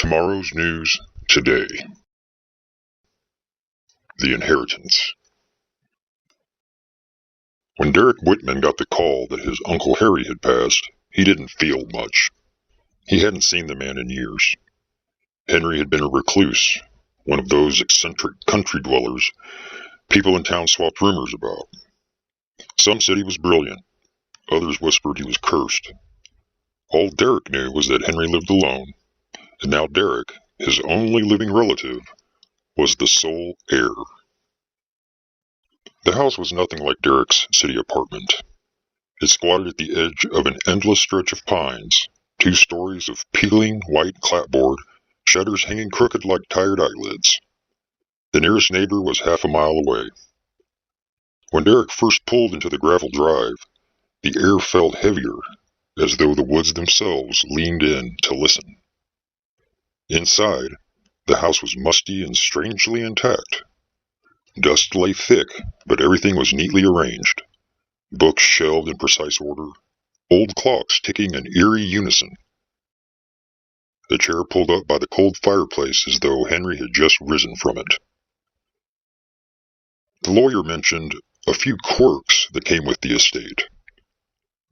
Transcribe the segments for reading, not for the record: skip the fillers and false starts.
Tomorrow's news today. The inheritance. When Derek Whitman got the call that his Uncle Harry had passed, he didn't feel much. He hadn't seen the man in years. Henry had been a recluse, one of those eccentric country dwellers people in town swapped rumors about. Some said he was brilliant. Others whispered he was cursed. All Derek knew was that Henry lived alone, and now Derek, his only living relative, was the sole heir. The house was nothing like Derek's city apartment. It squatted at the edge of an endless stretch of pines, 2 stories of peeling white clapboard, shutters hanging crooked like tired eyelids. The nearest neighbor was half a mile away. When Derek first pulled into the gravel drive, the air felt heavier, as though the woods themselves leaned in to listen. Inside, the house was musty and strangely intact. Dust lay thick, but everything was neatly arranged. Books shelved in precise order, old clocks ticking in eerie unison. The chair pulled up by the cold fireplace as though Henry had just risen from it. The lawyer mentioned a few quirks that came with the estate.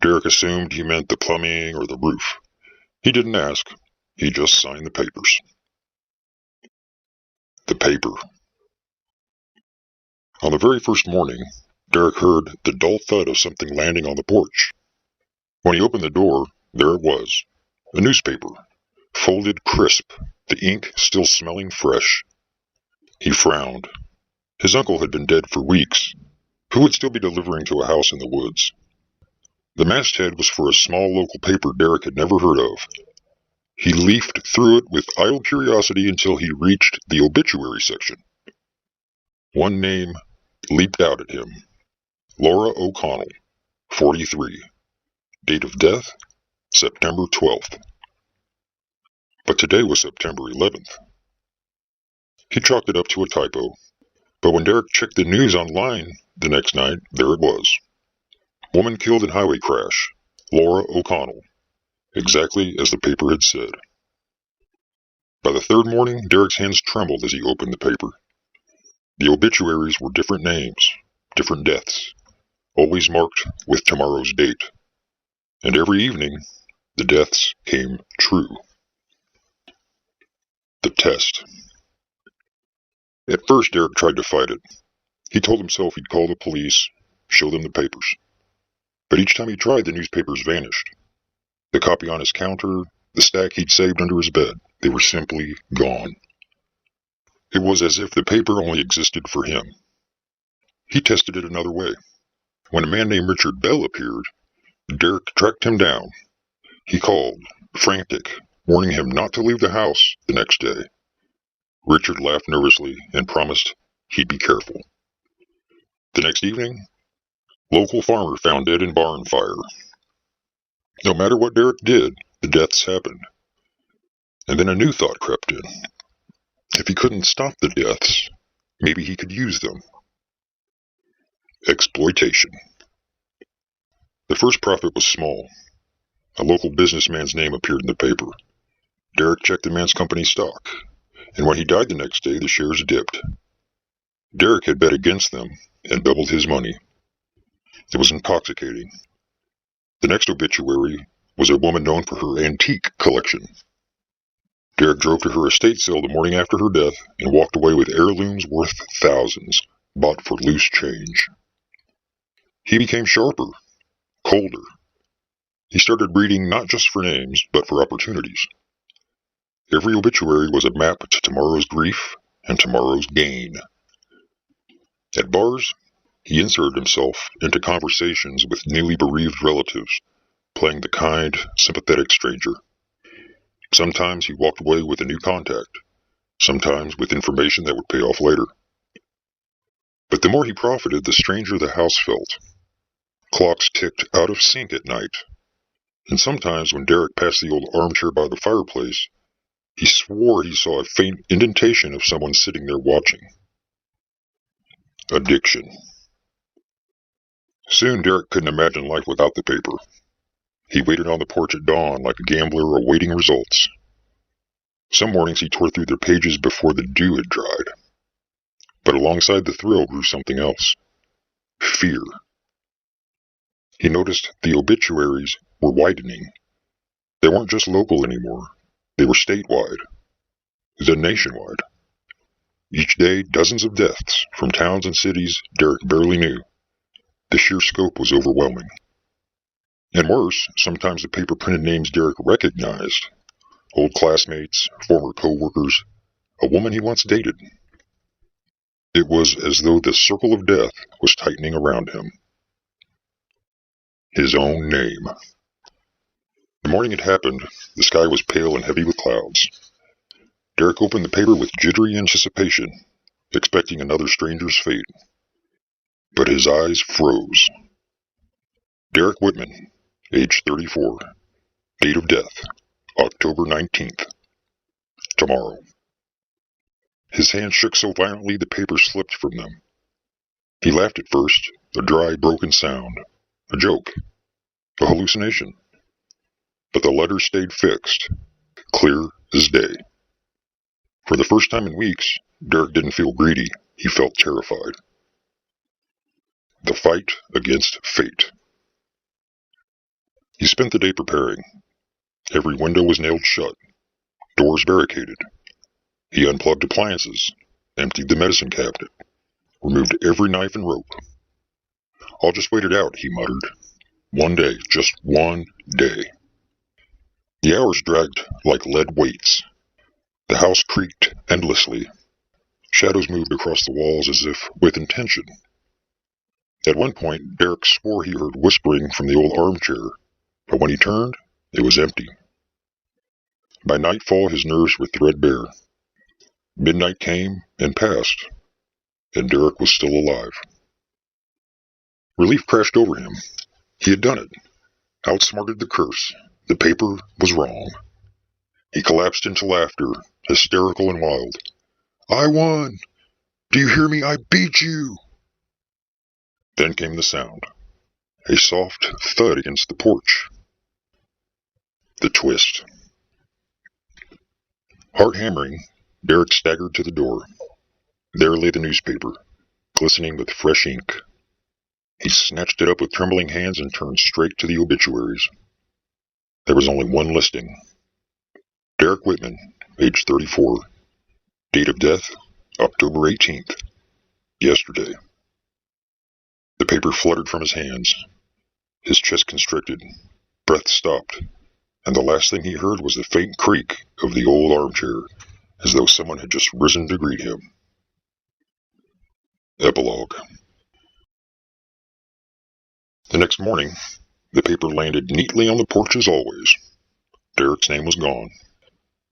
Derek assumed he meant the plumbing or the roof. He didn't ask. He just signed the papers. The paper. On the very first morning, Derek heard the dull thud of something landing on the porch. When he opened the door, there it was, a newspaper, folded crisp, the ink still smelling fresh. He frowned. His uncle had been dead for weeks. Who would still be delivering to a house in the woods? The masthead was for a small local paper Derek had never heard of. He leafed through it with idle curiosity until he reached the obituary section. One name leaped out at him. Laura O'Connell, 43. Date of death, September 12th. But today was September 11th. He chalked it up to a typo, but when Derek checked the news online the next night, there it was. Woman killed in highway crash, Laura O'Connell, exactly as the paper had said. By the third morning, Derek's hands trembled as he opened the paper. The obituaries were different names, different deaths, always marked with tomorrow's date. And every evening, the deaths came true. The test. At first, Derek tried to fight it. He told himself he'd call the police, show them the papers. But each time he tried, the newspapers vanished. The copy on his counter, the stack he'd saved under his bed, they were simply gone. It was as if the paper only existed for him. He tested it another way. When a man named Richard Bell appeared, Derek tracked him down. He called, frantic, warning him not to leave the house the next day. Richard laughed nervously and promised he'd be careful. The next evening, local farmer found dead in barn fire. No matter what Derek did, the deaths happened. And then a new thought crept in. If he couldn't stop the deaths, maybe he could use them. Exploitation. The first profit was small. A local businessman's name appeared in the paper. Derek checked the man's company stock, and when he died the next day, the shares dipped. Derek had bet against them and doubled his money. It was intoxicating. The next obituary was a woman known for her antique collection. Derek drove to her estate sale the morning after her death and walked away with heirlooms worth thousands, bought for loose change. He became sharper, colder. He started reading not just for names, but for opportunities. Every obituary was a map to tomorrow's grief and tomorrow's gain. At bars, he inserted himself into conversations with newly bereaved relatives, playing the kind, sympathetic stranger. Sometimes he walked away with a new contact, sometimes with information that would pay off later. But the more he profited, the stranger the house felt. Clocks ticked out of sync at night, and sometimes when Derek passed the old armchair by the fireplace, he swore he saw a faint indentation of someone sitting there watching. Addiction. Soon Derek couldn't imagine life without the paper. He waited on the porch at dawn like a gambler awaiting results. Some mornings he tore through their pages before the dew had dried. But alongside the thrill grew something else. Fear. He noticed the obituaries were widening. They weren't just local anymore. They were statewide, then nationwide. Each day, dozens of deaths from towns and cities Derek barely knew. The sheer scope was overwhelming. And worse, sometimes the paper printed names Derek recognized. Old classmates, former co-workers, a woman he once dated. It was as though the circle of death was tightening around him. His own name. The morning it happened, the sky was pale and heavy with clouds. Derek opened the paper with jittery anticipation, expecting another stranger's fate. But his eyes froze. Derek Whitman, age 34. Date of death, October 19th. Tomorrow. His hands shook so violently the paper slipped from them. He laughed at first, a dry, broken sound. A joke. A hallucination. But the letters stayed fixed, clear as day. For the first time in weeks, Derek didn't feel greedy. He felt terrified. The fight against fate. He spent the day preparing. Every window was nailed shut, doors barricaded. He unplugged appliances, emptied the medicine cabinet, removed every knife and rope. I'll just wait it out, he muttered. One day, just one day. The hours dragged like lead weights. The house creaked endlessly. Shadows moved across the walls as if with intention. At one point, Derek swore he heard whispering from the old armchair, but when he turned, it was empty. By nightfall, his nerves were threadbare. Midnight came and passed, and Derek was still alive. Relief crashed over him. He had done it. Outsmarted the curse. The paper was wrong. He collapsed into laughter, hysterical and wild. I won! Do you hear me? I beat you! Then came the sound. A soft thud against the porch. The twist. Heart hammering, Derek staggered to the door. There lay the newspaper, glistening with fresh ink. He snatched it up with trembling hands and turned straight to the obituaries. There was only one listing. Derek Whitman, age 34. Date of death, October 18th. Yesterday. The paper fluttered from his hands. His chest constricted. Breath stopped. And the last thing he heard was the faint creak of the old armchair, as though someone had just risen to greet him. Epilogue. The next morning, the paper landed neatly on the porch as always. Derek's name was gone.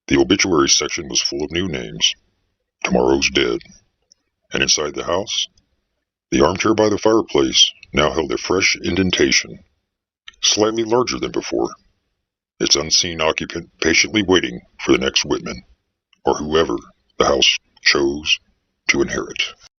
The obituary section was full of new names. Tomorrow's dead. And inside the house, the armchair by the fireplace now held a fresh indentation, slightly larger than before, its unseen occupant patiently waiting for the next Whitman, or whoever the house chose to inherit.